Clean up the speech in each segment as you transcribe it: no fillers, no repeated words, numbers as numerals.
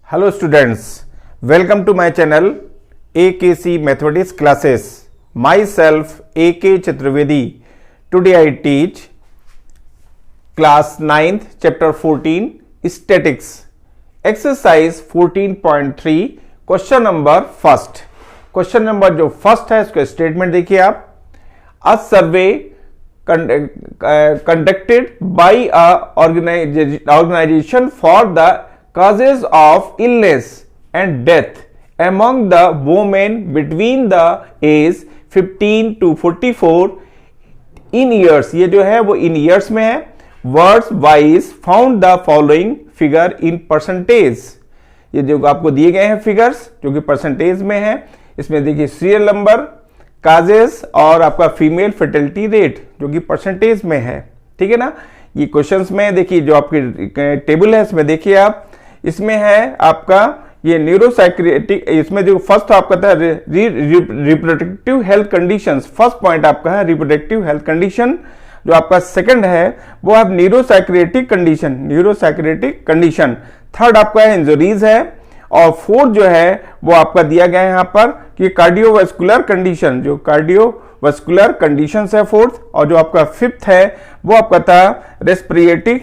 Hello students, welcome to my channel AKC Mathematics Classes. Myself AK Chaturvedi. Today I teach class 9th chapter 14 Statics. Exercise 14.3 question number first. Question number जो first है उसका statement देखिए आप. अ सर्वे conducted by a organization for the causes of illness and death among the women between the age 15 to 44 in years. ये जो है वो in years में है. Words wise found the following figure in percentage. ये जो आपको दिए गए हैं फिगर्स जो कि परसेंटेज में है. इसमें देखिए सीरियल नंबर, काजेस और आपका फीमेल फर्टिलिटी रेट जो कि परसेंटेज में है. ठीक है ना. ये क्वेश्चंस में देखिए जो आपकी टेबल है इसमें देखिए आप, इसमें है आपका ये न्यूरोसाइक्रेटिक. इसमें जो फर्स्ट आपका था reproductive health conditions. First point आपका है रिप्रोडक्टिव हेल्थ कंडीशन. जो आपका सेकंड है वो आप न्यूरोसाइक्रेटिक कंडीशन. थर्ड आपका है इंजरीज है. और फोर्थ जो है वो आपका दिया गया है यहाँ पर कि कार्डियोवास्कुलर कंडीशन. जो कार्डियोवास्कुलर कंडीशन है फोर्थ. और जो आपका फिफ्थ है वो आपका था रेस्पिरेटरी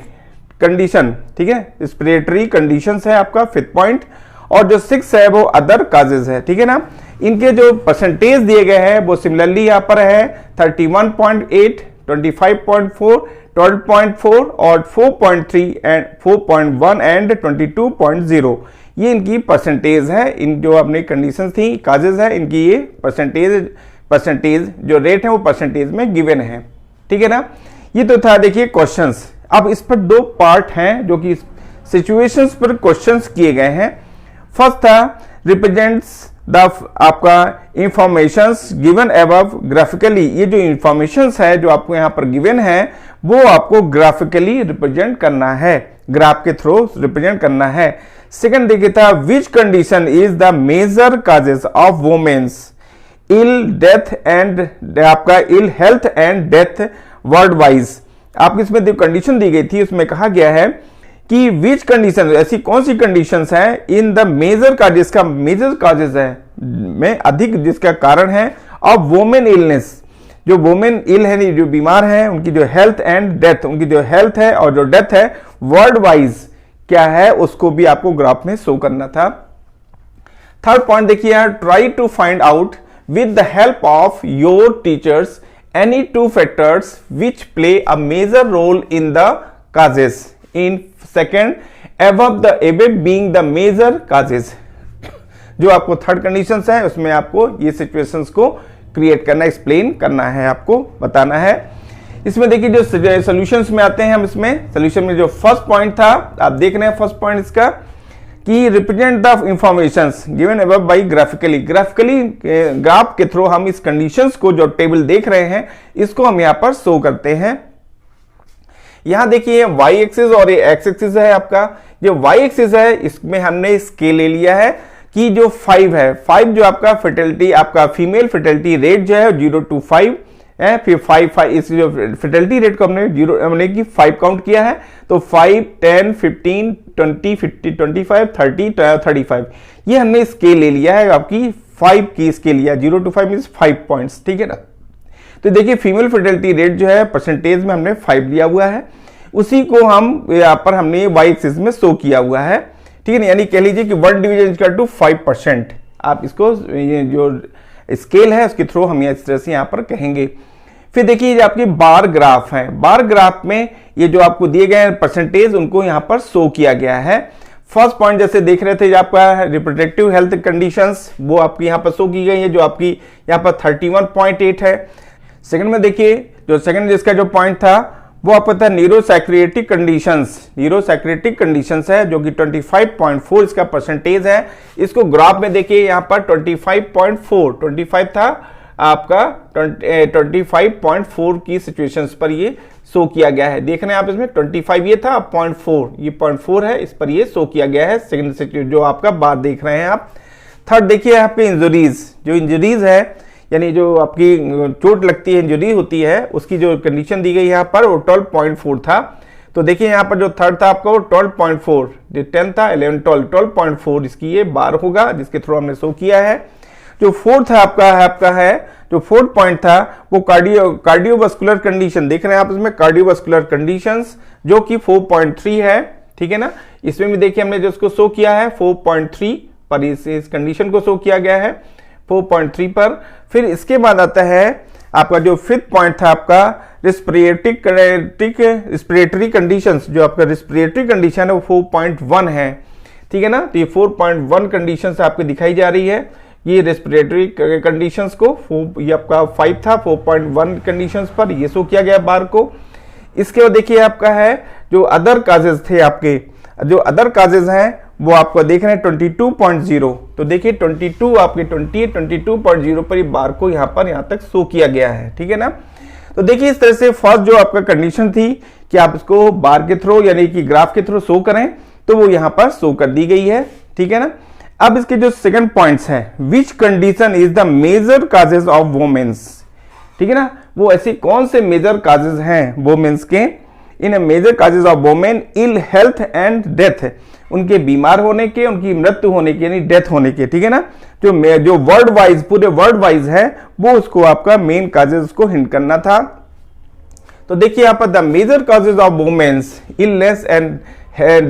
कंडीशन. ठीक है, रेस्पिरेटरी कंडीशन है आपका फिफ्थ पॉइंट. और जो सिक्स है वो अदर काजेज है. ठीक है ना. इनके जो परसेंटेज दिए गए हैं वो सिमिलरली यहाँ पर है 31.8, 25.4, 12.4 और 4.3 एंड 4.1 एंड 22.0. ये इनकी परसेंटेज है. इन जो अपनी कंडीशंस थी काजेज है इनकी ये परसेंटेज जो रेट है वो परसेंटेज में गिवन है. ठीक है ना. ये तो था देखिए क्वेश्चंस. अब इस पर दो पार्ट हैं जो कि सिचुएशंस पर क्वेश्चंस किए गए हैं. फर्स्ट था रिप्रेजेंट्स द आपका इंफॉर्मेशंस गिवन अबव ग्राफिकली. ये जो इंफॉर्मेशंस है जो आपको यहाँ पर गिवन है वो आपको ग्राफिकली रिप्रेजेंट करना है, ग्राफ के थ्रू रिप्रेजेंट करना है. सेकंड देखिए था which condition is the major causes of women's ill death and आपका ill health and death world wise. आपकी इसमें जो कंडीशन दी गई थी उसमें कहा गया है कि विच कंडीशन, ऐसी कौन सी कंडीशंस है इन द मेजर काजेस, जिसका मेजर काजेस है में अधिक जिसका कारण है ऑफ वुमेन इलनेस. जो वुमेन इल है जो बीमार है उनकी जो हेल्थ एंड डेथ, उनकी जो हेल्थ है और जो डेथ है वर्ल्ड वाइज क्या है उसको भी आपको ग्राफ में शो करना था. थर्ड पॉइंट देखिए try to find out with the help of your teachers any two factors which play a major role in the causes in second above the above being the major causes. जो आपको third condition है उसमें आपको ये situations को create करना, explain करना है, आपको बताना है. इसमें देखिए जो सॉल्यूशंस में आते हैं हम, इसमें सॉल्यूशन में जो फर्स्ट पॉइंट था आप देख रहे हैं फर्स्ट पॉइंट इसका कि represent the informations given above by graphically graph के थ्रू हम इस कंडीशंस को जो टेबल देख रहे हैं इसको हम यहाँ पर शो करते हैं. यहां देखिए वाई एक्सिस और ये एक्स एक्सिस है आपका. जो वाई एक्सिस है इसमें हमने स्केल ले लिया है कि जो 5 है, 5 जो आपका फर्टिलिटी आपका फीमेल फर्टिलिटी रेट जो है 0 to 5 है. फिर 5 इस जो फर्टिलिटी रेट को हमने कि 5 काउंट किया है. तो 5, 10, 15, 20, 50, 25, 30, 35 ये हमने स्केल ले लिया है. आपकी 5 की स्केल लिया, 0 to 5 मींस 5 पॉइंट्स. ठीक है ना. तो देखिए फीमेल फर्टिलिटी रेट जो है परसेंटेज में हमने 5 लिया हुआ है, उसी को हम यहाँ पर हमने वाई एक्सिस में शो किया हुआ है. ठीक है ना. यानी कह लीजिए कि 1 डिवीजन इक्वल टू 5%. आप इसको ये जो स्केल है उसके थ्रू हम इस तरह से यहाँ पर कहेंगे. फिर देखिए आपकी बार ग्राफ है. बार ग्राफ में ये जो आपको दिए गए हैं परसेंटेज उनको यहाँ पर शो किया गया है. फर्स्ट पॉइंट जैसे देख रहे थे आपका रिप्रोडक्टिव हेल्थ कंडीशंस वो आपकी यहाँ पर शो की गई है जो आपकी यहाँ पर 31.8 है. सेकंड में देखिए जो सेकंड जिसका जो पॉइंट था वो आपको था न्यूरोसाइक्रेटिक कंडीशंस है जो कि 25.4 इसका परसेंटेज है. इसको ग्राफ में देखिए यहाँ पर 25 था आपका 25.4 की सिचुएशंस पर ये शो किया गया है. देख रहे हैं आप इसमें 25 ये था 0.4 ये 0.4 है, इस पर ये शो किया गया है. सेकंड जो आपका बार देख रहे हैं आप. थर्ड देखिए आपके इंजरीज है यानी जो आपकी चोट लगती है इंजरी होती है उसकी जो कंडीशन दी गई यहाँ पर वो 12.4 था. तो देखिए यहाँ पर जो थर्ड था आपका वो 12.4, जो 10 था 11 12 12.4 इसकी ये बार होगा जिसके थ्रू हमने शो किया है। जो फोर्थ है आपका है जो फोर्थ पॉइंट था वो कार्डियोवास्कुलर कंडीशन, देख रहे हैं आप इसमें कार्डियोवास्कुलर कंडीशंस जो कि 4.3 है, ठीक है ना। इसमें भी देखिए हमने जो उसको शो किया है 4.3 पर इस कंडीशन को शो किया गया है 4.3 पर। फिर इसके बाद आता है आपका जो फिफ्थ पॉइंट था आपका रिस्पिरेटरी कंडीशंस, जो आपका रिस्पिरेटरी कंडीशन है वो 4.1 है, ठीक है ना। तो ये 4.1 कंडीशंस आपको दिखाई जा रही है, ये रेस्पिरेटरी कंडीशंस को ये आपका 5 था 4.1 कंडीशंस पर ये शो किया गया बार को। इसके बाद देखिए आपका है जो अदर काजेज थे आपके, जो अदर काजेज हैं वो आपको देख रहे हैं 22.0, तो देखिए 22 आपके 22.0 पर ये बार को यहाँ तक शो किया गया है, ठीक है ना। तो देखिए इस तरह से फर्स्ट जो आपका कंडीशन थी कि आप इसको बार के थ्रू यानी कि ग्राफ के थ्रू शो करें, तो वो यहाँ पर शो कर दी गई है, ठीक है ना। अब इसके जो सेकंड पॉइंट्स हैं, which condition is the major causes of women's, ठीक है ना, वो ऐसे कौन से मेजर काजेज हैं वोमेन्स के, in major causes of women ill health and death, उनके बीमार होने के, उनकी मृत्यु होने के यानी डेथ होने के, ठीक है ना। जो वर्ल्ड वाइज पूरे वर्ल्ड वाइज है वो उसको आपका मेन काजेज को हिंट करना था। तो देखिए यहाँ पर the major causes of women's illness and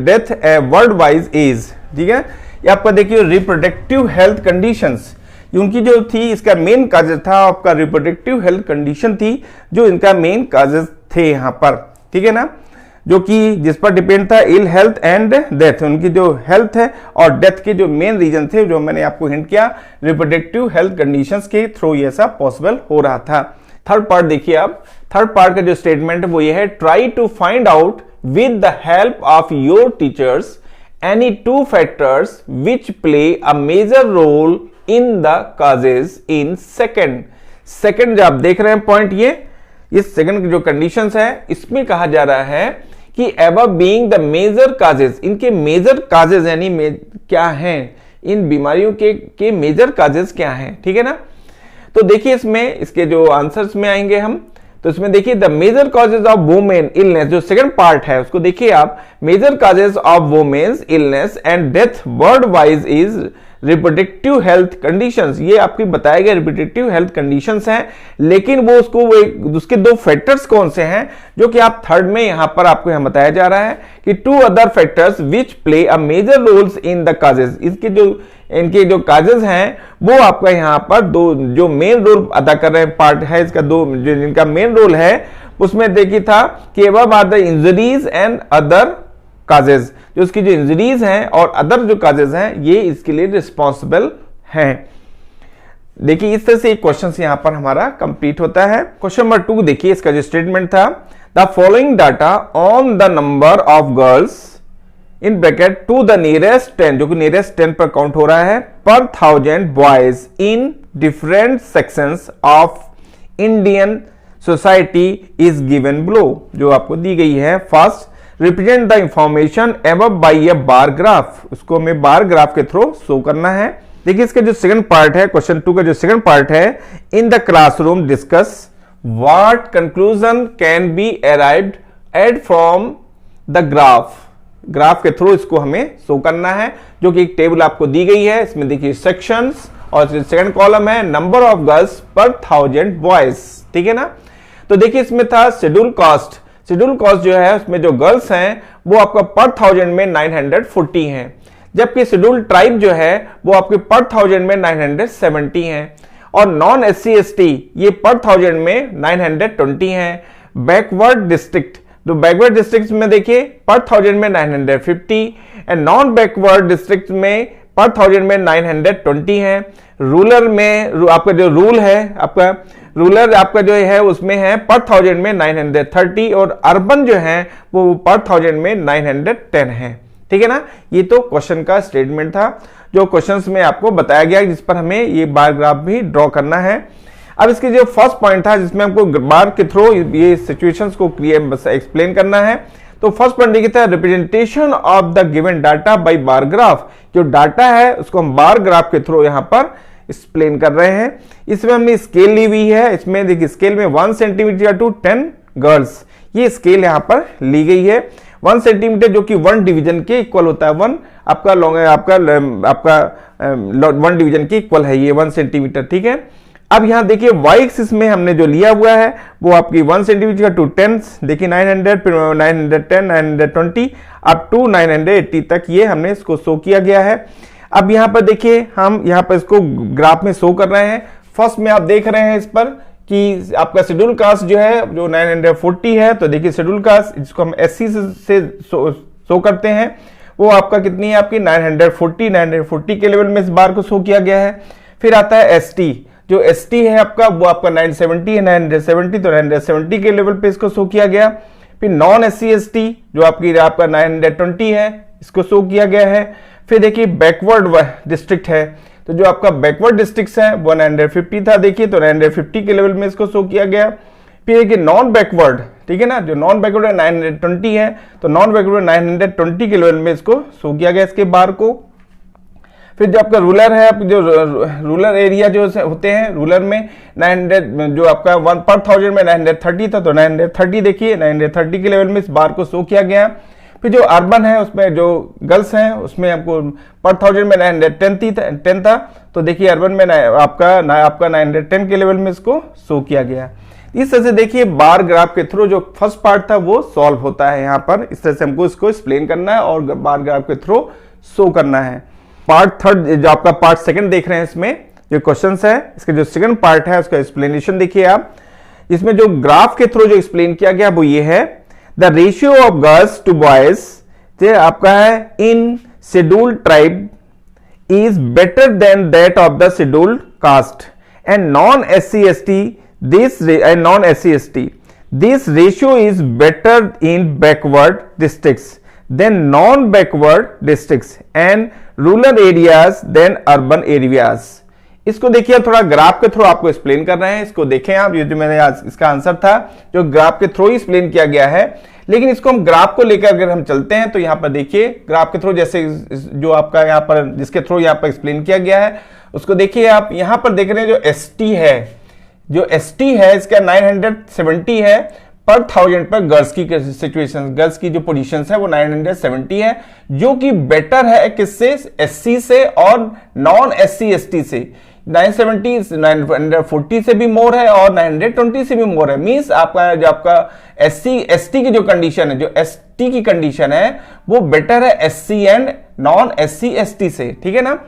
death world wise is, ठीक है। यहाँ पर देखिए रिप्रोडक्टिव हेल्थ कंडीशंस, उनकी जो थी इसका मेन काजेज था आपका रिप्रोडक्टिव हेल्थ कंडीशन थी जो इनका मेन काजेज थे यहाँ पर, ठीक है ना, जो कि जिस पर डिपेंड था इल हेल्थ एंड डेथ, उनकी जो हेल्थ है और डेथ के जो मेन रीजन थे जो मैंने आपको हिंट किया रिप्रोडक्टिव हेल्थ कंडीशंस के थ्रू ये ऐसा पॉसिबल हो रहा था। थर्ड पार्ट देखिए आप, थर्ड पार्ट का जो स्टेटमेंट है वो ये है, try to find out with the help of your teachers any two factors which play a major role in the causes in second जो आप देख रहे हैं पॉइंट, ये इस सेकंड की जो कंडीशंस है इसमें कहा जा रहा है कि ever being the major causes, इनके मेजर काजेज यानी क्या हैं, इन बीमारियों के मेजर काजेज क्या हैं, ठीक है ना। तो देखिए इसमें इसके जो आंसर्स में आएंगे हम, तो इसमें देखिए the major causes of women illness, जो सेकंड पार्ट है उसको देखिए आप, major causes of women's illness and death world wise is reproductive health conditions, ये आपकी बताया गया रिप्रोडक्टिव हेल्थ कंडीशंस हैं, लेकिन वो उसके दो फैक्टर्स कौन से हैं जो कि आप थर्ड में यहां पर आपको यहां बताया जा रहा है कि two other factors which play a major roles in the causes, इनके जो काजेज हैं वो आपका यहां पर दो जो मेन रोल अदा कर रहे हैं पार्ट है इसका, दो जो जिनका मेन रोल है उसमें देखिए था कि above are the injuries and other causes, जो उसकी जो इंजरीज हैं और अदर जो काजेज हैं ये इसके लिए रिस्पॉन्सिबल हैं। देखिए इस तरह से एक क्वेश्चन यहां पर हमारा कंप्लीट होता है। क्वेश्चन नंबर 2 देखिए, इसका जो स्टेटमेंट था, the following data on the number of girls in bracket to the nearest 10, जो कि नियरेस्ट 10 पर काउंट हो रहा है, पर 1000 boys in different sections of Indian society is given below, जो आपको दी गई है। First, represent the information above by a bar graph, उसको हमें बार ग्राफ के थ्रू शो करना है। देखिए इसका जो सेकंड पार्ट है, क्वेश्चन 2 का जो सेकंड पार्ट है, in the classroom discuss what conclusion can be arrived at from the graph के थ्रू इसको हमें शो करना है, जो कि एक टेबल आपको दी गई है। इसमें देखिए सेक्शंस और सेकंड कॉलम है नंबर ऑफ गर्ल्स पर 1000 बॉयज, ठीक है ना। तो देखिए इसमें था शेड्यूल कास्ट जो है उसमें जो गर्ल्स हैं वो आपका पर 1000 में 940 हैं, जबकि शेड्यूल ट्राइब जो है वो आपके पर 1000 में 970 हैं, और नॉन SC ST ये पर 1000 में 920 हैं। बैकवर्ड डिस्ट्रिक्ट, तो बैकवर्ड डिस्ट्रिक्ट में देखिए पर 1000 में 950 एंड नॉन बैकवर्ड डिस्ट्रिक्ट में पर 1000 में 920 हैं। रूरल में आपका जो रूल है आपका रूरल आपका जो है उसमें है पर 1000 में 930 और अर्बन जो है वो पर 1000 में 910 है, ठीक है ना। ये तो क्वेश्चन का स्टेटमेंट था जो क्वेश्चंस में आपको बताया गया जिस पर हमें ये बार ग्राफ भी ड्रॉ करना है। अब इसके जो फर्स्ट पॉइंट था जिसमें हमको बार के थ्रू ये सिचुएशंस को एक्सप्लेन करना है, तो फर्स्ट पॉइंट देखिए था representation of the given data by bar graph, जो डाटा है उसको हम बार ग्राफ के थ्रू यहां पर एक्सप्लेन कर रहे हैं। इसमें हमने स्केल ली हुई है, इसमें देखिए स्केल में 1 सेंटीमीटर टू 10 गर्ल्स, ये स्केल यहाँ पर ली गई है। 1 सेंटीमीटर जो कि 1 डिवीजन के इक्वल होता है, 1 आपका लॉन्ग आपका 1 डिवीजन के इक्वल है ये 1 सेंटीमीटर, ठीक है। अब यहाँ देखिए y एक्सिस में हमने जो लिया हुआ है वो आपकी 1 सेंटीमीटर का 2 10, देखिए 900, फिर 910, 920 अप टू 980 तक ये हमने इसको शो किया गया है। अब यहाँ पर देखिए हम यहाँ पर इसको ग्राफ में शो कर रहे हैं। फर्स्ट में आप देख रहे हैं इस पर कि आपका शेड्यूल कास्ट जो है जो 940 है, तो देखिए शेड्यूल कास्ट जिसको हम एससी से शो करते हैं वो आपका कितनी है, आपकी 940 के लेवल में इस बार को शो किया गया है। फिर आता है एसटी, जो एसटी है आपका वो आपका 970 है, 970 तो 970 के लेवल पे इसको शो किया गया। फिर नॉन एससी एसटी जो आपका 920 है, इसको शो किया गया है। फिर देखिए बैकवर्ड डिस्ट्रिक्ट है, तो जो आपका बैकवर्ड डिस्ट्रिक्ट है वो 950 था, देखिए तो 950 के लेवल में इसको शो किया गया। फिर देखिए नॉन बैकवर्ड, ठीक है ना, जो नॉन बैकवर्ड 920 है, तो नॉन बैकवर्ड 920 के लेवल में इसको शो किया गया इसके बार को। फिर जो आपका रूलर है, जो रूलर एरिया जो होते हैं, रूलर में 900 जो आपका 1 पर 1000 में 930 था, तो 930 देखिए 930 के लेवल में इस बार को शो किया गया। फिर जो अर्बन है उसमें जो गर्ल्स हैं उसमें आपको पर 1000 में 910 था, तो देखिए अर्बन में आपका 910 के लेवल में इसको शो किया गया। इस तरह से देखिए बार ग्राफ के थ्रू जो फर्स्ट पार्ट था वो सॉल्व होता है। यहाँ पर इस तरह से हमको इसको एक्सप्लेन करना है और बार ग्राफ के थ्रू शो करना है। पार्ट थर्ड जो आपका पार्ट सेकंड देख रहे हैं, इसमें जो क्वेश्चंस है इसके जो सेकंड पार्ट है उसका एक्सप्लेनेशन देखिए आप। इसमें जो ग्राफ के थ्रू जो एक्सप्लेन किया गया वो ये है, the ratio of girls to boys जो आपका है in scheduled tribe is better than that of the scheduled caste and non-SC ST this ratio is better in backward districts than non-backward districts and rural areas than urban areas। इसको देखिए थोड़ा graph के through आपको explain कर रहे हैं, इसको देखें आप। ये जो मैंने आज इसका आंसर था जो ग्राफ के थ्रू ही एक्सप्लेन किया गया है, लेकिन इसको हम ग्राफ को लेकर अगर हम चलते हैं तो यहाँ पर देखिए ग्राफ के थ्रू जैसे जो आपका यहाँ पर जिसके थ्रू यहाँ पर एक्सप्लेन किया गया है उसको देखिए आप। यहाँ पर देख रहे हैं जो एसटी है, जो एसटी है इसका 970 है पर 1000 पर गर्ल्स की सिचुएशन, गर्ल्स की जो पोजीशंस है वो 970 है, जो कि बेटर है किससे, एससी से और नॉन एससी एसटी से। 970 940 से भी मोर है और 920 से भी मोर है। मींस आपका जो आपका एससी एसटी की जो कंडीशन है, जो एसटी की कंडीशन है वो बेटर है SC and non SC ST से, ठीक है ना।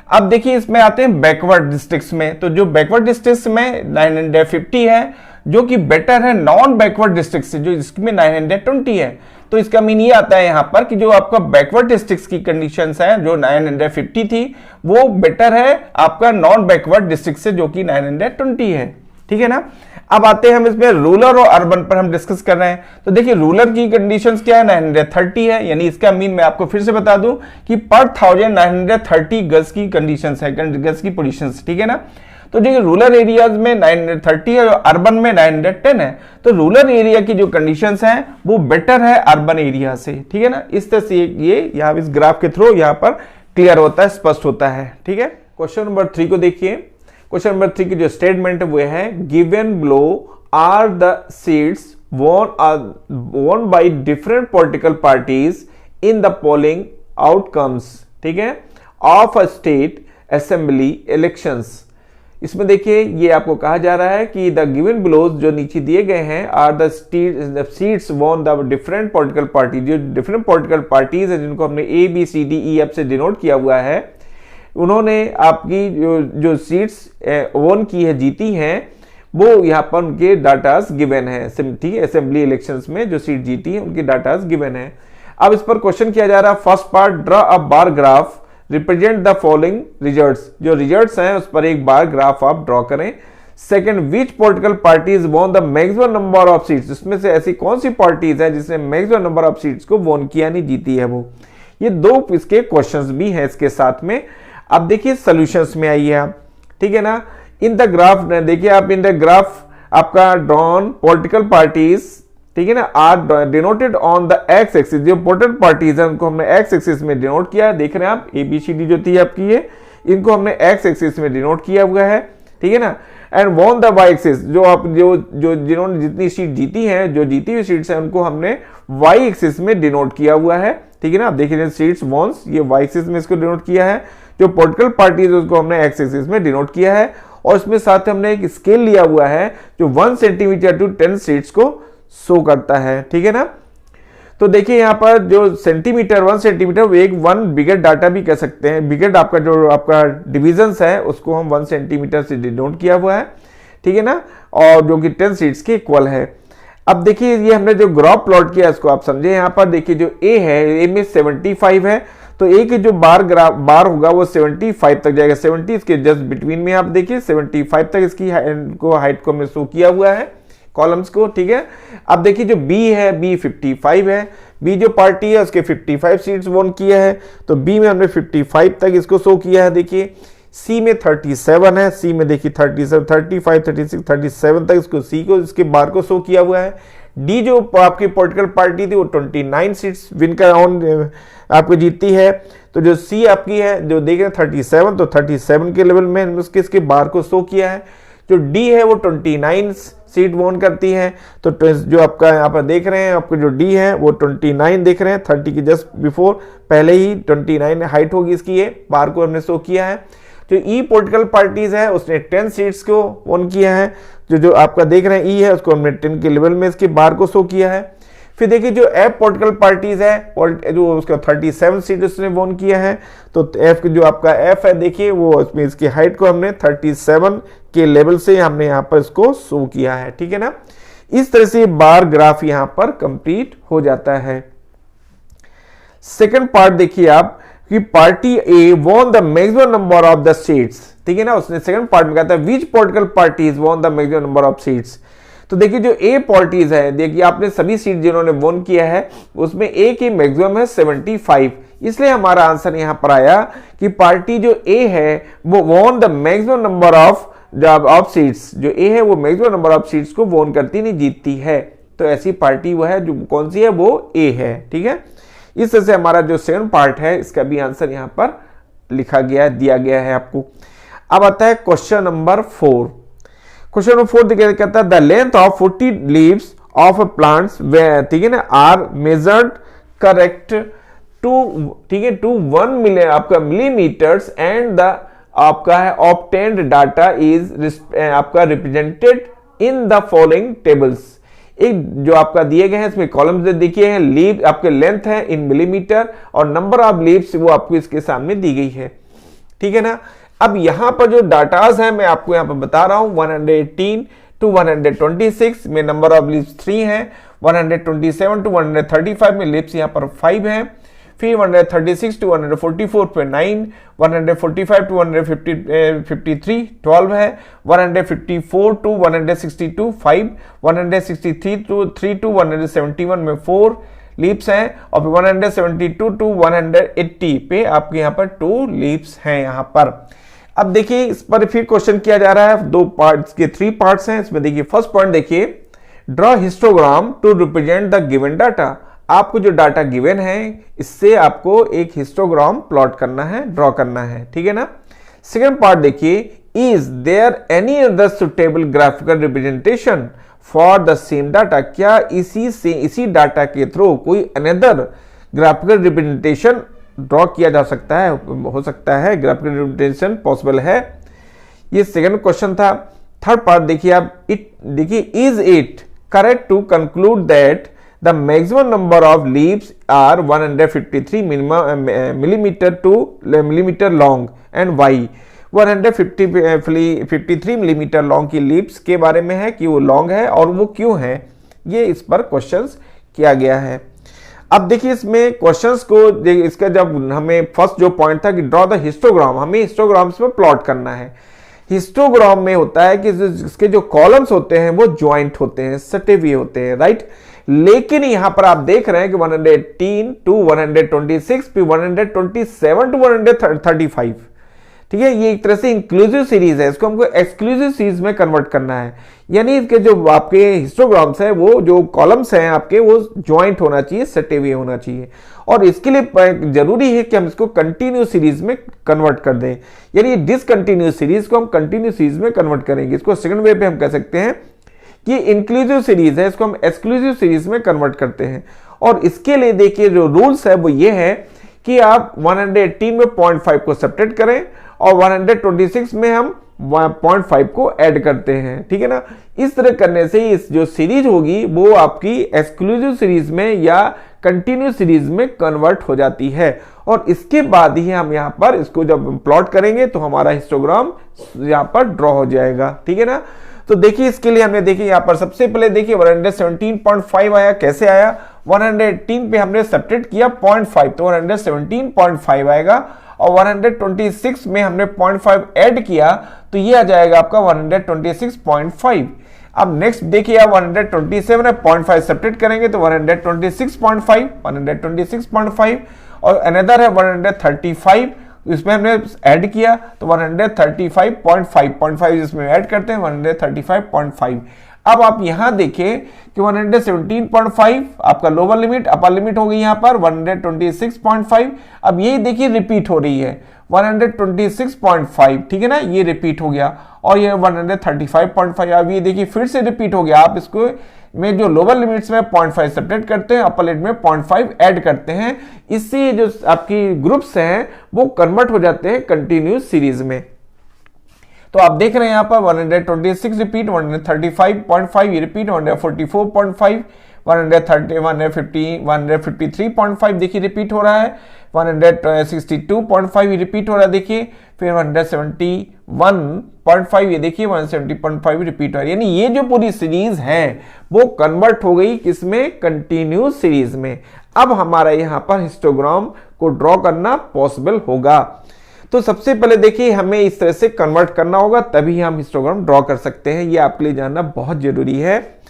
अब देखिए इसमें आते हैं बैकवर्ड डिस्ट्रिक्ट्स में, तो जो बैकवर्ड डिस्ट्रिक्ट्स में 950 है जो कि बेटर है नॉन बैकवर्ड डिस्ट्रिक्ट से, जो इसमें 920 है। तो इसका मीन ये आता है यहाँ पर कि जो आपका बैकवर्ड डिस्ट्रिक्ट्स की कंडीशंस हैं जो 950 थी वो बेटर है आपका नॉन बैकवर्ड डिस्ट्रिक्ट से जो कि 920 है, ठीक है ना। अब आते हैं हम इसमें रूरल और अर्बन पर हम डिस्कस कर रहे हैं। तो देखिए रूरल की कंडीशंस क्या है, 930 है, यानी इसका मीन मैं आपको फिर से बता दूं कि पर 1000 930 गर्ल्स की कंडीशंस है, गर्ल्स की पोजीशंस, ठीक है ना। तो देखिए रूरल एरियाज में 930 है और अर्बन में 910 है, तो रूरल एरिया की जो कंडीशंस हैं वो बेटर है अर्बन एरिया से, ठीक है ना। इस तरह से ये यहाँ इस ग्राफ के थ्रू यहाँ पर क्लियर होता है, स्पष्ट होता है, ठीक है। क्वेश्चन नंबर 3 को देखिए। क्वेश्चन नंबर 3 की जो स्टेटमेंट है वो है, given below are the seats won by different political parties in the polling outcomes, ठीक है, of a state assembly elections। इसमें देखिए ये आपको कहा जा रहा है कि द गिवन बिलोज जो नीचे दिए गए हैं are the seats won the different political party, जो डिफरेंट पॉलिटिकल पार्टीज है जिनको हमने A B C D E F से डिनोट किया हुआ है, उन्होंने आपकी जो सीट्स ओन की है, जीती हैं, वो यहाँ पर उनके डाटास गिवन है, ठीक है। असेंबली इलेक्शंस में जो सीट जीती है उनकी डाटास गिवन है। अब इस पर क्वेश्चन किया जा रहा है, first part, draw a bar graph represent the following results, जो रिजल्ट्स हैं उस पर एक बार ग्राफ आप ड्रॉ करें। Second, which political parties won the maximum number of seats, इसमें से ऐसी कौन सी पार्टीज हैं जिसने मैक्सिमम नंबर ऑफ सीट्स को वॉन किया, नहीं जीती है वो। ये दो इसके क्वेश्चंस भी हैं इसके साथ में। अब देखिए सॉल्यूशंस में आइए आप, ठीक है ना। इन द ग्राफ देखिए आप, इन द ग्राफ आपका ड्रॉन पॉलिटिकल पार्टीज, ठीक है ना, are denoted on the X axis, जो इंपोर्टेंट पार्टीज है उनको हमने एक्स एक्सिस में डिनोट किया है। देख रहे हैं आप, ए बी सी डी जो थी आपकी ये, इनको हमने एक्स एक्सिस में डिनोट किया हुआ है, ठीक है ना। And on the Y axis, जो आप जो जिन्होंने जितनी सीट जीती हैं, जो जीती हुई सीट्स हैं, उनको हमने वाई एक्सिस में डिनोट किया हुआ है, ठीक है ना। आप देखिए सीट्स वॉन्स, ये वाई एक्सिस में इसको डिनोट किया है। जो पॉलिटिकल पार्टीज उसको हमने एक्स एक्सिस में डिनोट किया है, और इसमें साथ हमने एक स्केल लिया हुआ है जो 1 सेंटीमीटर टू 10 सीट्स को शो करता है, ठीक है ना। तो देखिए यहाँ पर जो सेंटीमीटर 1 सेंटीमीटर एक 1 बिगेट डाटा भी कह सकते हैं। बिगेट आपका जो आपका डिविजन्स है उसको हम 1 सेंटीमीटर से डिनोट किया हुआ है, ठीक है ना, और जो कि 10 सीट्स के इक्वल है। अब देखिए ये हमने जो ग्राफ प्लॉट किया इसको आप समझे। यहाँ पर देखिए जो ए है, ए में 75 है, तो ए के जो बार होगा वो 75 तक जाएगा। 70 इसके जस्ट बिटवीन में आप देखिए 75 तक इसकी हाइट को हमने शो किया हुआ है कॉलम्स को, ठीक है। अब देखिए जो बी है, बी 55 है, बी जो पार्टी है उसके 55 सीट्स वोन किया है, तो बी में हमने 55 तक इसको शो किया है। देखिए सी में 37 है, सी में देखिए 37, 35, 36, 37 तक इसको सी को इसके बार को शो किया हुआ है। डी जो आपकी पॉलिटिकल पार्टी थी वो 29 सीट्स विन कर ऑन आपको जीतती है। तो जो सी आपकी है जो देख रहे हैं 37, तो 37 के लेवल में उसके इसके बार को शो किया है। जो डी है वो 29 सीट वोन करती है, तो जो आपका यहाँ पर देख रहे हैं आपको जो डी है वो 29 देख रहे हैं, 30 की जस्ट बिफोर पहले ही 29 हाइट होगी इसकी, ये बार को हमने शो किया है। जो ई पॉलिटिकल पार्टीज है उसने 10 सीट्स को वोन किया है। जो आपका देख रहे हैं ई है उसको हमने 10 के लेवल में इसके बार को शो किया है। फिर देखिए जो एफ पॉलिटिकल पार्टीज है जो उसका 37 सीट उसने वोन किया है, तो एफ जो आपका एफ है देखिए वो उसमें इसकी हाइट को हमने 37 के लेवल से हमने यहाँ पर इसको शो किया है, ठीक है ना। इस तरह से बार ग्राफ यहाँ पर कंप्लीट हो जाता है। सेकंड पार्ट देखिए आप कि party A won the maximum number of the seats, ठीक है ना। उसने सेकंड पार्ट में कहा था विच political parties won the maximum number of seats. तो देखिए जो ए पार्टीज है, देखिए आपने सभी सीट जिन्होंने वोन किया है उसमें ए की मैक्सिमम है 75, इसलिए हमारा आंसर यहां पर आया कि पार्टी जो ए है वो won the maximum number of seats. जो ए है वो मैक्सिमम नंबर ऑफ सीट्स को वोन करती नहीं जीतती है, तो ऐसी पार्टी वो है जो कौन सी है, वो ए है, ठीक है। इस तरह से हमारा जो सेकंड पार्ट है इसका भी आंसर यहां पर लिखा गया दिया गया है आपको। अब आता है क्वेश्चन नंबर 4। क्वेश्चन नंबर 4 कहता है the length of 40 leaves of plants, ठीक है ना, आर मेजर्ड करेक्ट टू, ठीक है, टू 1 मिलियन आपका मिलीमीटर्स एंड द आपका है ऑब्टेन्ड डाटा इज आपका represented in the following tables. एक जो आपका दिए गए हैं इसमें कॉलम्स देखिए हैं, लीव आपके लेंथ है इन मिलीमीटर और नंबर ऑफ लीव्स वो आपको इसके सामने दी गई है, ठीक है ना। अब यहां पर जो डाटाज है मैं आपको यहां पर बता रहा हूं 118 टू 126 में नंबर ऑफ लीव्स 3 है, 127 टू 135 में लीव्स यहां पर 5 है, फिर 136 टू 144 पे 9, 145 टू 153 12 है, 154 टू 162 5, 163 टू 3 टू 171 में 4 लीप्स हैं, और फिर 172 टू 180 पे आपके यहाँ पर 2 लीप्स हैं यहाँ पर। अब देखिए इस पर फिर क्वेश्चन किया जा रहा है, 2 पार्ट्स के 3 पार्ट्स हैं इसमें। देखिए फर्स्ट पॉइंट देखिए, draw histogram to represent the given data. आपको जो डाटा गिवन है इससे आपको एक हिस्टोग्राम प्लॉट करना है, ड्रॉ करना है, ठीक है ना। सेकंड पार्ट देखिए, is there any other suitable graphical representation for the same data. क्या इसी डाटा के थ्रू कोई अनदर ग्राफिकल रिप्रेजेंटेशन ड्रॉ किया जा सकता है, हो सकता है, ग्राफिकल रिप्रेजेंटेशन पॉसिबल है। ये सेकंड क्वेश्चन था। थर्ड पार्ट देखिए आप, देखिए is it correct to conclude that the maximum number of leaves are 153 millimeter to millimeter long and why 153 millimeter long की लीव्स के बारे में है कि वो लॉन्ग है और वो क्यों है, ये इस पर क्वेश्चंस किया गया है। अब देखिए इसमें क्वेश्चंस को इसका जब हमें फर्स्ट जो पॉइंट था कि ड्रॉ द हिस्टोग्राम, हमें हिस्टोग्राम्स में प्लॉट करना है। हिस्टोग्राम में होता है कि इसके जो कॉलम्स होते हैं वो ज्वाइंट होते हैं, सटे हुए होते हैं, राइट। लेकिन यहां पर आप देख रहे हैं कि 118 टू 126 फिर 127 टू 135, ठीक है। ये एक तरह से इंक्लूसिव सीरीज है, इसको हमको एक्सक्लूसिव सीरीज में कन्वर्ट करना है। यानी इसके जो आपके हिस्टोग्राम्स है वो जो कॉलम्स हैं आपके वो ज्वाइंट होना चाहिए, सटे हुए होना चाहिए। और इसके लिए जरूरी है कि हम इसको कंटिन्यूस सीरीज में कन्वर्ट कर दें, यानी डिसकंटिन्यूस सीरीज को हम कंटिन्यूस सीरीज में कन्वर्ट करेंगे। इसको सेकंड वे पे हम कह सकते हैं कि इंक्लूसिव सीरीज है, इसको हम एक्सक्लूसिव सीरीज में कन्वर्ट करते हैं। और इसके लिए देखिए जो रूल्स है वो ये है कि आप 118 में 0.5 को सब्ट्रैक्ट करें और 126 में हम 0.5 को ऐड करते हैं, ठीक है ना। इस तरह करने से इस जो सीरीज होगी वो आपकी एक्सक्लूसिव सीरीज में या कंटिन्यूस सीरीज में कन्वर्ट हो जाती है। और इसके बाद ही हम यहाँ पर इसको जब प्लॉट करेंगे तो हमारा हिस्टोग्राम यहाँ पर ड्रॉ हो जाएगा, ठीक है ना। तो देखिए इसके लिए हमने देखिए यहाँ पर सबसे पहले देखिए 117.5 आया। कैसे आया? 118 पे हमने सब्ट्रैक्ट किया 0.5 तो 117.5 आएगा, और 126 में हमने 0.5 ऐड किया तो ये आ जाएगा आपका 126.5। अब नेक्स्ट देखिए आप 127 है, 0.5 सब्ट्रैक्ट करेंगे तो 126.5 और अनदर है 135, इसमें हमने ऐड किया तो 135.5 इसमें ऐड करते हैं 135.5। अब आप यहां देखें कि 117.5 आपका लोअर लिमिट, अपर लिमिट हो गई यहां पर 126.5। अब ये देखिए रिपीट हो रही है 126.5, ठीक है ना, ये रिपीट हो गया। और ये 135.5 अब ये देखिए फिर से रिपीट हो गया। आप इसको में जो लोअर लिमिट्स में 0.5 सब्ट्रैक्ट करते हैं, अपर लिमिट में 0.5 ऐड करते हैं, इससे जो आपकी ग्रुप्स हैं वो कन्वर्ट हो जाते हैं कंटिन्यूस सीरीज में। तो आप देख रहे हैं यहाँ पर 126 रिपीट, 135.5 ये रिपीट, 144.5, 153.5 देखिए रिपीट हो रहा है, 162.5 ये रिपीट हो रहा है देखिए, फिर 171.5 ये देखिए 170.5 रिपीट हो रहा है। यानी ये जो पूरी सीरीज है वो कन्वर्ट हो गई किसमें? कंटिन्यूस सीरीज में। अब हमारा यहाँ पर हिस्टोग्राम को ड्रॉ करना पॉसिबल होगा। तो सबसे पहले देखिए हमें इस तरह से कन्वर्ट करना होगा, तभी हम हिस्टोग्राम ड्रॉ कर सकते हैं। ये आपके लिए जानना बहुत जरूरी है।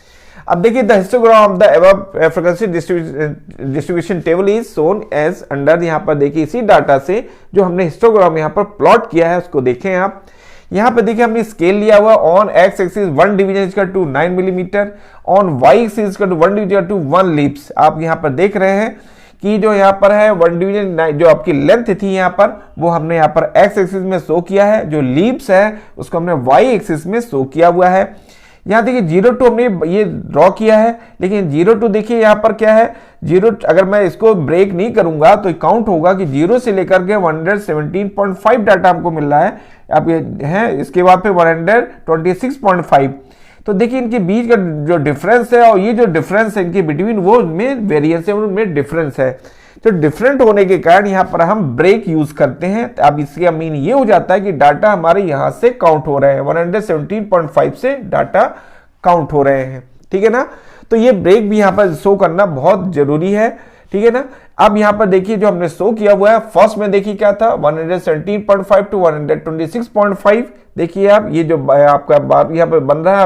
अब देखिए the histogram of the above frequency distribution table is shown as under. यहाँ पर देखिए इसी डाटा से जो हमने हिस्टोग्राम यहाँ पर प्लॉट किया है उसको देखें आप। यहाँ पर देखिए हमने स्केल लिया हुआ on X axis 1 division equal to 9 millimetre, on Y axis equal to 1 division to 1 leaves. आप यहाँ पर देख रहे हैं कि जो यहाँ पर है 1 डिवीजन जो आपकी लेंथ थी यहाँ पर वो हमने यहाँ पर एक्स एक्सिस में शो किया है, जो लीप्स है उसको हमने वाई एक्सिस में शो किया हुआ है। यहाँ देखिए 0 हमने ये ड्रॉ किया है, लेकिन 0 टू यहाँ पर क्या है 0, अगर मैं इसको ब्रेक नहीं करूंगा तो काउंट होगा कि 0 से लेकर के 117.5 डाटा हमको मिल रहा है। आप ये है इसके बाद पे 126.5। तो देखिए इनके बीच का जो डिफरेंस है और ये जो डिफरेंस है इनके बिटवीन वो में वेरिएंस है, उनमें डिफरेंस है। तो डिफरेंट होने के कारण यहाँ पर हम ब्रेक यूज करते हैं। अब इसका मीन ये हो जाता है कि डाटा हमारे यहाँ से काउंट हो रहे हैं, 117.5 से डाटा काउंट हो रहे हैं, ठीक है ना। तो ये ब्रेक भी यहाँ पर शो करना बहुत जरूरी है, ठीक है ना। अब यहाँ पर देखिए जो हमने शो किया हुआ है फर्स्ट में देखिए क्या था 117.5 टू 126.5। देखिए आप ये जो आपका यहाँ पर बन रहा है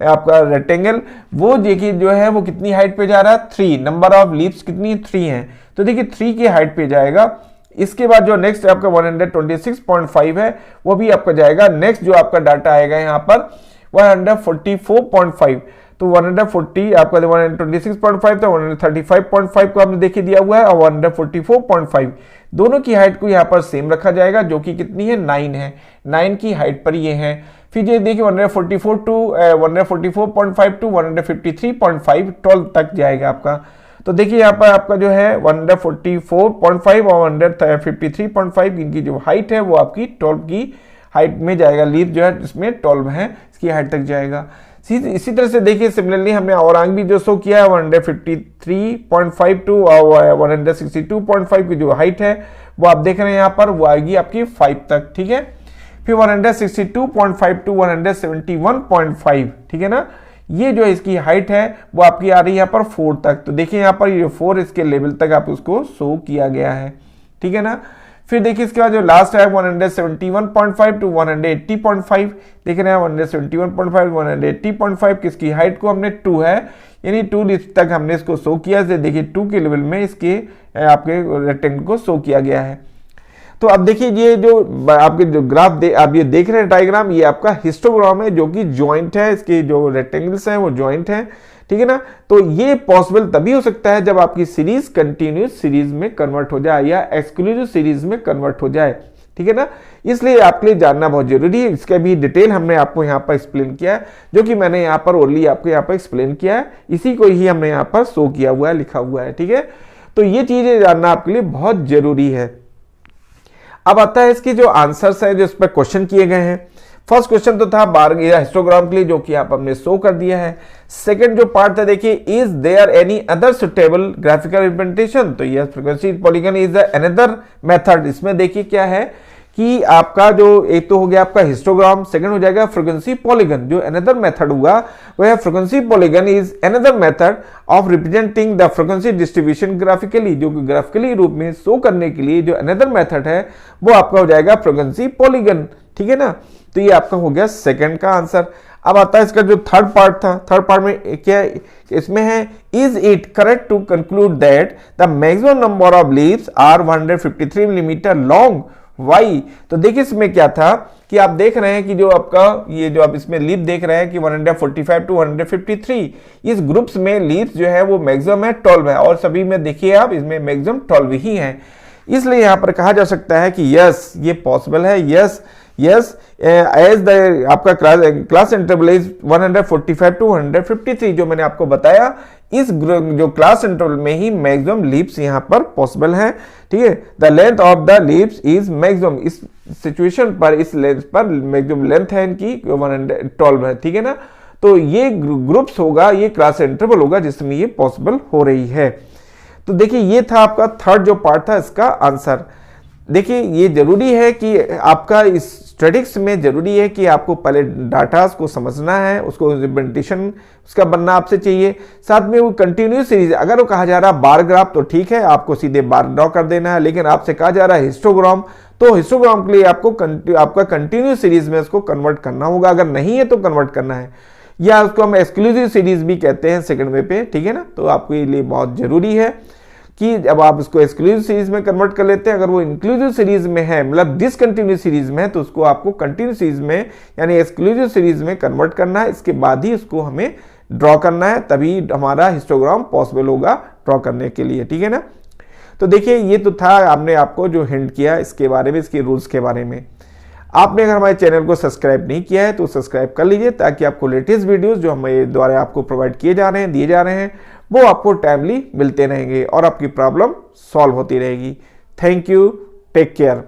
आपका रेक्टेंगल, वो देखिए जो है वो कितनी हाइट पे जा रहा है 3, नंबर ऑफ लीप्स कितनी 3 है, तो देखिए 3 की हाइट पे जाएगा। इसके बाद जो नेक्स्ट आपका 126.5 है वो भी आपका जाएगा। नेक्स्ट जो आपका डाटा आएगा यहाँ पर 144.5, तो 140 आपका 126.5 तो 135.5 को आपने देखिए दिया हुआ है, और 144.5 दोनों की हाइट को यहाँ पर सेम रखा जाएगा, जो कि कितनी है 9 है, 9 की हाइट पर ये है। फिर ये देखिए 144.5 टू 153.5 12 तक जाएगा आपका। तो देखिए यहाँ पर आपका जो है 144.5 और 153.5 इनकी जो हाइट है वो आपकी 12 की हाइट में जाएगा। लीप जो है इसमें 12 है, इसकी हाइट तक जाएगा। इसी तरह से देखिए सिमिलरली हमने और आंग भी जो शो किया है 153.5 टू 162.5 की जो हाइट है वो आप देख रहे हैं यहाँ पर वो आएगी आपकी 5 तक, ठीक है। फिर 162.5 टू 171.5, ठीक है ना। ये जो इसकी हाइट है वो आपकी आ रही है यहाँ पर 4 तक। तो देखिए यहाँ पर ये 4 इसके लेवल तक आप उसको शो किया गया है, ठीक है ना। फिर देखिए इसके बाद जो लास्ट है 171.5 टू 180.5, देख रहे हैं 171.5 180.5 किसकी हाइट को हमने 2 है, यानी 2 तक हमने इसको शो किया। देखिए 2 के लेवल में इसके आपके रेक्टेंगल को शो किया गया है। तो अब देखिए ये जो आपके जो ग्राफ आप ये देख रहे हैं डायग्राम, ये आपका हिस्टोग्राम है जो कि जॉइंट है, इसके जो रेक्टेंगल्स हैं वो जॉइंट हैं, ठीक है ना। तो ये पॉसिबल तभी हो सकता है जब आपकी सीरीज कंटिन्यूस सीरीज में कन्वर्ट हो जाए या एक्सक्लूसिव सीरीज में कन्वर्ट हो जाए, ठीक है ना। इसलिए आपके लिए जानना बहुत जरूरी है। इसका भी डिटेल हमने आपको यहाँ पर एक्सप्लेन किया है, जो कि मैंने यहाँ पर ओनली आपको यहाँ पर एक्सप्लेन किया है, इसी को ही हमने यहाँ पर शो किया हुआ है, लिखा हुआ है, ठीक है। तो ये चीजें जानना आपके लिए बहुत जरूरी है। अब आता है इसके जो आंसर्स हैं जो इस पर क्वेश्चन किए गए हैं। फर्स्ट क्वेश्चन तो था बार हिस्टोग्राम के लिए, जो कि आप हमने शो कर दिया है। सेकंड जो पार्ट था देखिए, is there any other suitable graphical representation, तो yes frequency polygon is another method. इसमें देखिए क्या है कि आपका जो एक तो हो गया आपका हिस्टोग्राम, सेकंड हो जाएगा फ्रीक्वेंसी पॉलीगन। जो अनदर मेथड हुआ वह है frequency polygon is another method of representing the frequency distribution graphically, जो कि ग्राफिकली रूप में शो करने के लिए जो अनदर मेथड है वो आपका हो जाएगा फ्रीक्वेंसी पॉलीगन, ठीक है ना। तो ये आपका हो गया सेकंड का आंसर। अब आता है इसका जो थर्ड पार्ट था, थर्ड पार्ट में क्या इसमें है, is it correct to conclude that the maximum number of leaves are 153 millimetre long, why. तो देखिए इसमें क्या था कि आप देख रहे हैं कि जो आपका ये जो आप इसमें लीफ देख रहे हैं कि 145 टू 153, इस ग्रुप्स में लीव्स जो है वो मैक्सिमम है 12 है, और सभी में देखिए आप इसमें मैक्सिमम 12 ही है। इसलिए यहां पर कहा जा सकता है कि यस ये पॉसिबल है, यस यस एज द आपका क्लास इंटरवल इज 145 टू 153, जो मैंने आपको बताया इस जो क्लास इंटरवल में ही मैक्सिमम लीप्स यहां पर पॉसिबल है, ठीक है। The length of the leaps is maximum, इस सिचुएशन पर इस लेंथ पर मैक्सिमम लेंथ है इनकी 112 है, ठीक है ना। तो ये ग्रुप्स होगा, ये क्लास इंटरवल होगा जिसमें ये पॉसिबल हो रही है। तो देखिए ये था आपका थर्ड जो पार्ट था इसका आंसर। देखिए ये जरूरी है कि आपका इस स्टैटिक्स में जरूरी है कि आपको पहले डाटा को समझना है, उसको रिप्रेजेंटेशन उसका बनना आपसे चाहिए, साथ में वो कंटिन्यूस सीरीज। अगर वो कहा जा रहा है बार ग्राफ तो ठीक है, आपको सीधे बार ड्रॉ कर देना है, लेकिन आपसे कहा जा रहा है हिस्टोग्राम, तो हिस्टोग्राम के लिए आपको आपका कंटिन्यूस सीरीज में उसको कन्वर्ट करना होगा। अगर नहीं है तो कन्वर्ट करना है, या उसको हम एक्सक्लूसिव सीरीज भी कहते हैं सेकंड वे पे, ठीक है ना। तो आपको ये लिए बहुत जरूरी है कि जब आप इसको एक्सक्लूसिव सीरीज में कन्वर्ट कर लेते हैं, अगर वो इंक्लूसिव सीरीज में है मतलब डिसकंटिन्यूस सीरीज में है, तो उसको आपको कंटिन्यूस सीरीज में यानी एक्सक्लूसिव सीरीज में कन्वर्ट करना है। इसके बाद ही उसको हमें ड्रॉ करना है, तभी हमारा हिस्टोग्राम पॉसिबल होगा ड्रॉ करने के लिए, ठीक है ना। तो देखिए ये तो था, आपने आपको जो हिंट किया इसके बारे में, इसके रूल्स के बारे में। आपने अगर हमारे चैनल को सब्सक्राइब नहीं किया है तो सब्सक्राइब कर लीजिए, ताकि आपको लेटेस्ट वीडियोस जो हमारे द्वारा आपको प्रोवाइड किए जा रहे हैं, दिए जा रहे हैं, वो आपको टाइमली मिलते रहेंगे और आपकी प्रॉब्लम सॉल्व होती रहेगी। Thank you, take care.